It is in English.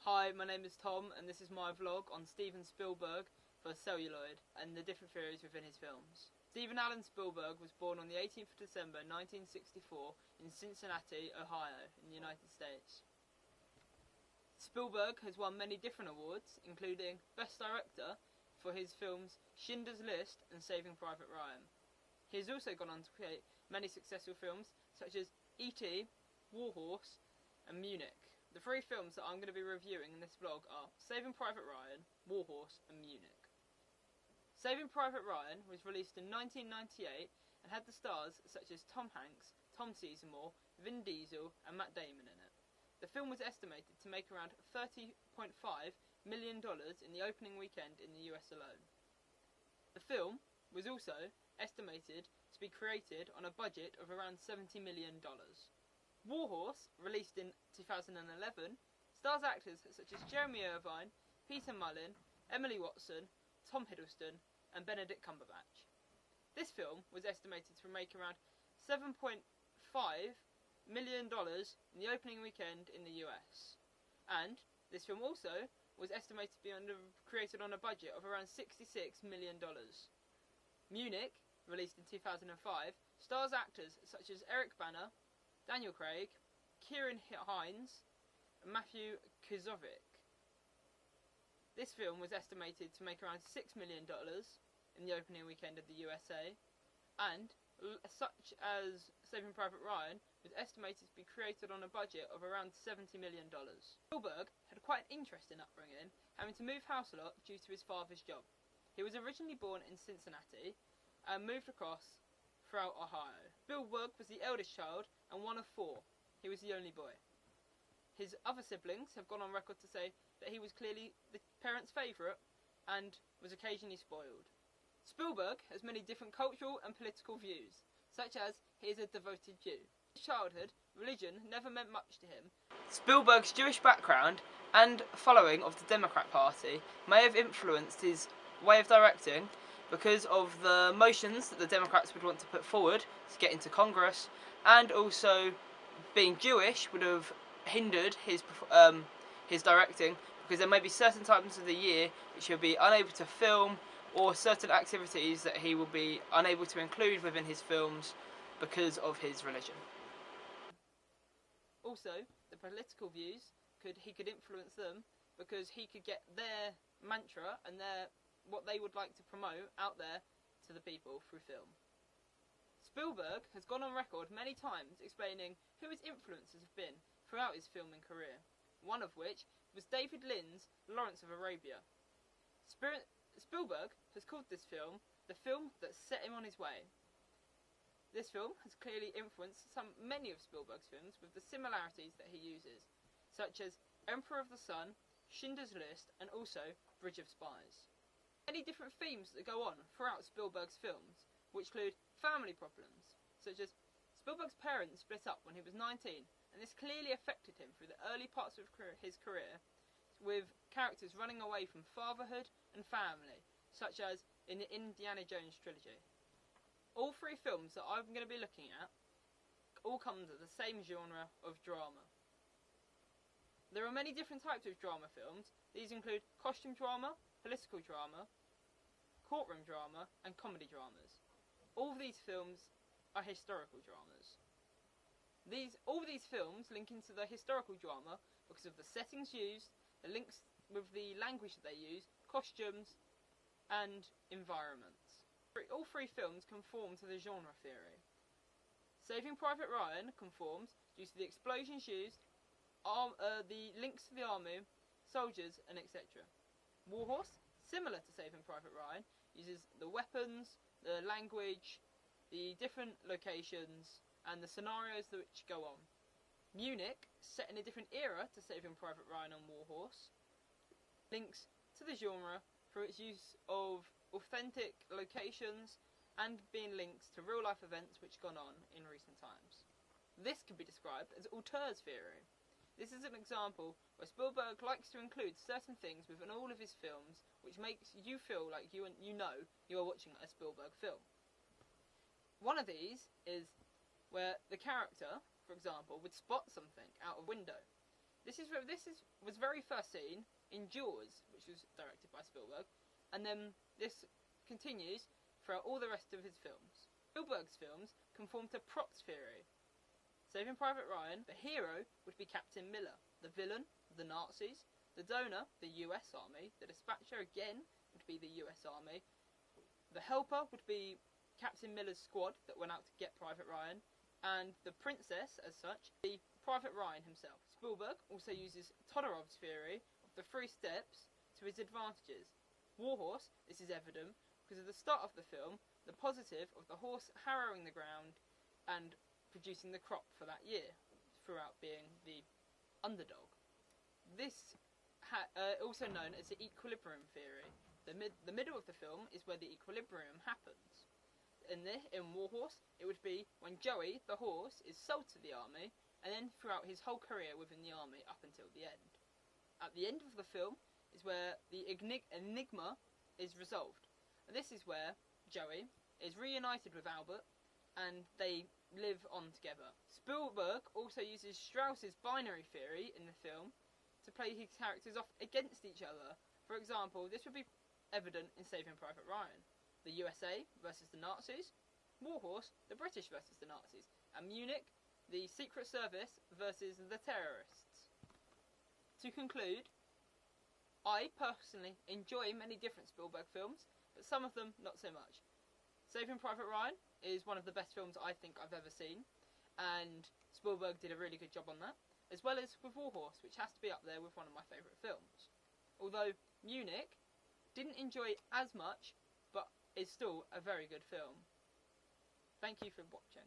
Hi, my name is Tom and this is my vlog on Steven Spielberg for Celluloid and the different theories within his films. Steven Allen Spielberg was born on the 18th of December 1964 in Cincinnati, Ohio, in the United States. Spielberg has won many different awards, including Best Director for his films Schindler's List and Saving Private Ryan. He has also gone on to create many successful films such as E.T., War Horse and Munich. The three films that I'm going to be reviewing in this vlog are Saving Private Ryan, War Horse and Munich. Saving Private Ryan was released in 1998 and had the stars such as Tom Hanks, Tom Sizemore, Vin Diesel and Matt Damon in it. The film was estimated to make around $30.5 million in the opening weekend in the US alone. The film was also estimated to be created on a budget of around $70 million. War Horse, released in 2011, stars actors such as Jeremy Irvine, Peter Mullin, Emily Watson, Tom Hiddleston and Benedict Cumberbatch. This film was estimated to make around $7.5 million in the opening weekend in the US. And this film also was estimated to be created on a budget of around $66 million. Munich, released in 2005, stars actors such as Eric Bana, Daniel Craig, Kieran Hines and Matthew Kazovic. This film was estimated to make around $6 million in the opening weekend of the USA, and such as Saving Private Ryan was estimated to be created on a budget of around $70 million. Spielberg had quite an interesting upbringing, having to move house a lot due to his father's job. He was originally born in Cincinnati and moved across throughout Ohio. Spielberg was the eldest child and one of four. He was the only boy. His other siblings have gone on record to say that he was clearly the parents' favourite and was occasionally spoiled. Spielberg has many different cultural and political views, such as he is a devoted Jew. In his childhood, religion never meant much to him. Spielberg's Jewish background and following of the Democrat Party may have influenced his way of directing, because of the motions that the Democrats would want to put forward to get into Congress, and also being Jewish would have hindered his directing, because there may be certain times of the year which he'll be unable to film, or certain activities that he will be unable to include within his films because of his religion. Also, the political views, he could influence them because he could get their mantra and what they would like to promote out there to the people through film. Spielberg has gone on record many times explaining who his influences have been throughout his filming career, one of which was David Lynch's Lawrence of Arabia. Spielberg has called this film the film that set him on his way. This film has clearly influenced many of Spielberg's films with the similarities that he uses, such as Emperor of the Sun, Schindler's List and also Bridge of Spies. Many different themes that go on throughout Spielberg's films, which include family problems, such as Spielberg's parents split up when he was 19, and this clearly affected him through the early parts of his career, with characters running away from fatherhood and family, such as in the Indiana Jones trilogy. All three films that I'm going to be looking at all come to the same genre of drama. There are many different types of drama films. These include costume drama, political drama, courtroom drama and comedy dramas. All of these films are historical dramas. All these films link into the historical drama because of the settings used, the links with the language that they use, costumes and environments. All three films conform to the genre theory. Saving Private Ryan conforms due to the explosions used, the links to the army, soldiers and etc. War Horse, similar to Saving Private Ryan, uses the weapons, the language, the different locations and the scenarios which go on. Munich, set in a different era to Saving Private Ryan and War Horse, links to the genre through its use of authentic locations and being linked to real life events which gone on in recent times. This can be described as Auteur's theory. This is an example where Spielberg likes to include certain things within all of his films which makes you feel like you know you are watching a Spielberg film. One of these is where the character, for example, would spot something out a window. was very first seen in Jaws, which was directed by Spielberg, and then this continues throughout all the rest of his films. Spielberg's films conform to props theory. Saving Private Ryan, the hero would be Captain Miller, the villain, the Nazis, the donor, the US Army, the dispatcher again would be the US Army, the helper would be Captain Miller's squad that went out to get Private Ryan, and the princess, as such, the Private Ryan himself. Spielberg also uses Todorov's theory of the 3 steps to his advantages. Warhorse, this is evident because at the start of the film, the positive of the horse harrowing the ground and producing the crop for that year, throughout being the underdog. This also known as the equilibrium theory. The middle of the film is where the equilibrium happens. In Warhorse, it would be when Joey, the horse, is sold to the army, and then throughout his whole career within the army up until the end. At the end of the film is where the enigma is resolved. And this is where Joey is reunited with Albert, and they live on together. Spielberg also uses Strauss's binary theory in the film to play his characters off against each other. For example, this would be evident in Saving Private Ryan. The USA versus the Nazis, Warhorse, the British versus the Nazis, and Munich, the Secret Service versus the terrorists. To conclude, I personally enjoy many different Spielberg films, but some of them not so much. Saving Private Ryan is one of the best films I think I've ever seen, and Spielberg did a really good job on that, as well as with Warhorse, which has to be up there with one of my favourite films. Although Munich didn't enjoy as much, but is still a very good film. Thank you for watching.